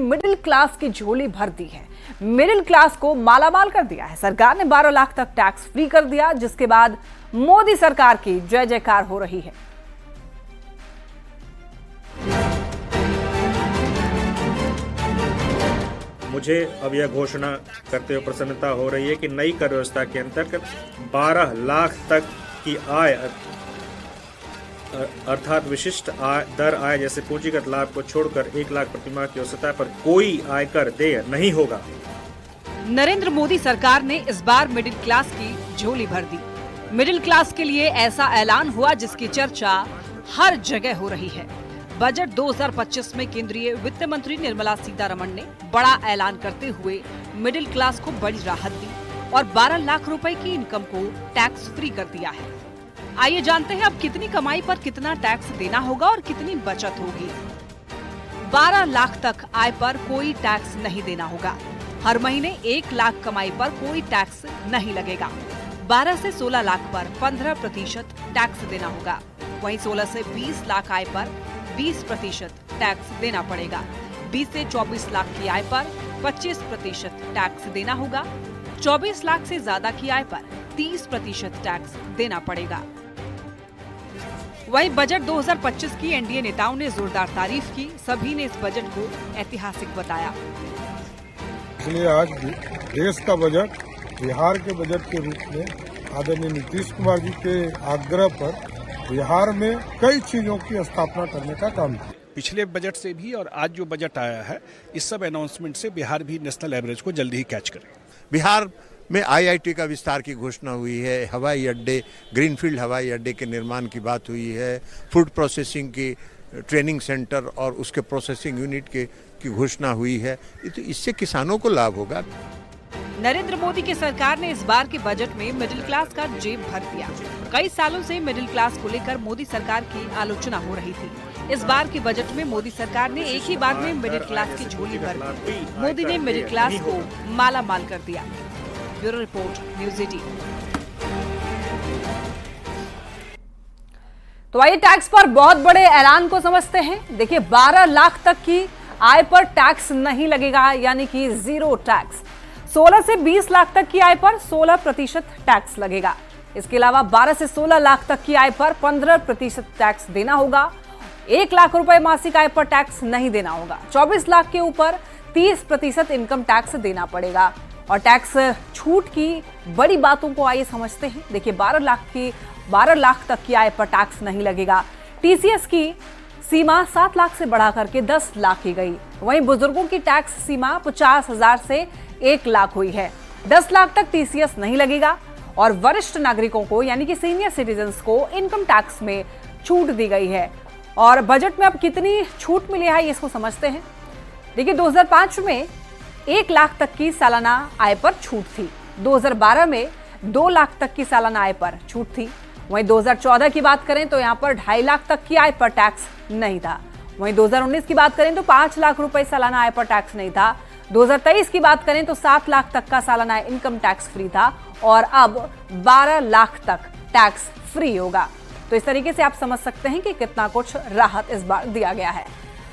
Middle class की झोली भर दी है। मिडिल क्लास को मालामाल कर दिया है। सरकार ने 12 लाख तक टैक्स फ्री कर दिया, जिसके बाद मोदी सरकार की जय जयकार हो रही है। मुझे अब यह घोषणा करते हुए प्रसन्नता हो रही है कि नई कर व्यवस्था के अंतर्गत 12 लाख तक की आय अर्थात विशिष्ट दर आय जैसे पूंजीगत लाभ को छोड़कर 1 लाख प्रतिमाह की सतह पर कोई आयकर देय नहीं होगा। नरेंद्र मोदी सरकार ने इस बार मिडिल क्लास की झोली भर दी। मिडिल क्लास के लिए ऐसा ऐलान हुआ जिसकी चर्चा हर जगह हो रही है। बजट 2025 में केंद्रीय वित्त मंत्री निर्मला सीतारमण ने बड़ा ऐलान करते हुए मिडिल क्लास को बड़ी राहत दी और 12 लाख रुपए की इनकम को टैक्स फ्री कर दिया है। आइए जानते हैं अब कितनी कमाई पर कितना टैक्स देना होगा और कितनी बचत होगी। 12 लाख तक आय पर कोई टैक्स नहीं देना होगा। हर महीने 1 लाख कमाई पर कोई टैक्स नहीं लगेगा। 12 से 16 लाख पर 15% टैक्स देना होगा। वहीं 16 से 20 लाख आय पर 20% टैक्स देना पड़ेगा। 20 से 24 लाख की आय पर 25% टैक्स देना होगा। 24 लाख से ज्यादा की आय पर 30% टैक्स देना पड़ेगा। वहीं बजट 2025 की एनडीए नेताओं ने जोरदार तारीफ की। सभी ने इस बजट को ऐतिहासिक बताया। इसलिए आज देश का बजट बिहार के बजट के रूप में आदरणीय नीतीश कुमार जी के आग्रह पर बिहार में कई चीजों की स्थापना करने का काम किया। पिछले बजट से भी और आज जो बजट आया है, इस सब अनाउंसमेंट से बिहार भी नेशनल एवरेज को जल्दी ही कैच करे। बिहार में आईआईटी का विस्तार की घोषणा हुई है, हवाई अड्डे, ग्रीनफील्ड हवाई अड्डे के निर्माण की बात हुई है, फूड प्रोसेसिंग की ट्रेनिंग सेंटर और उसके प्रोसेसिंग यूनिट की घोषणा हुई है। तो इससे किसानों को लाभ होगा। नरेंद्र मोदी की सरकार ने इस बार के बजट में मिडिल क्लास का जेब भर दिया। कई सालों से मिडिल क्लास को लेकर मोदी सरकार की आलोचना हो रही थी। इस बार के बजट में मोदी सरकार ने एक ही बार में मिडिल क्लास की झोली भर दी। मोदी ने मिडिल क्लास को माला माल कर दिया। Bureau report, news 18। तो आइए टैक्स पर बहुत बड़े ऐलान को समझते हैं। देखिए, 12 लाख तक की आय पर टैक्स नहीं लगेगा, यानी कि 0 टैक्स। 16 से 20 लाख तक की आय पर 16% टैक्स लगेगा। इसके अलावा 12 से 16 लाख तक की आय पर 15% टैक्स देना होगा। 1 लाख रुपए मासिक आय पर टैक्स नहीं देना होगा। 24 लाख के ऊपर 30% इनकम टैक्स देना पड़ेगा। और टैक्स छूट की बड़ी बातों को आइए समझते हैं। देखिए, 12 लाख तक की आय पर टैक्स नहीं लगेगा। टीसीएस की सीमा 7 लाख से बढ़ा करके 10 लाख की गई। वहीं बुजुर्गों की टैक्स सीमा 50,000 से 1 लाख हुई है। 10 लाख तक टीसीएस नहीं लगेगा। और वरिष्ठ नागरिकों को यानी कि सीनियर सिटीजन्स को इनकम टैक्स में छूट दी गई है। और बजट में अब कितनी छूट मिली है, इसको समझते हैं। देखिए, 2005 में 1 लाख तक की सालाना आय पर छूट थी। 2012 में 2 लाख तक की सालाना आय पर छूट थी। वहीं 2014 की बात करें तो यहाँ पर 2.5 लाख तक की आय पर टैक्स नहीं था। वहीं 2019 की बात करें तो 5 लाख रुपए सालाना आय पर टैक्स नहीं था। 2023 की बात करें तो 7 लाख तक का सालाना इनकम टैक्स फ्री था और अब 12 लाख तक टैक्स फ्री होगा। तो इस तरीके से आप समझ सकते हैं कि कितना कुछ राहत इस बार दिया गया है।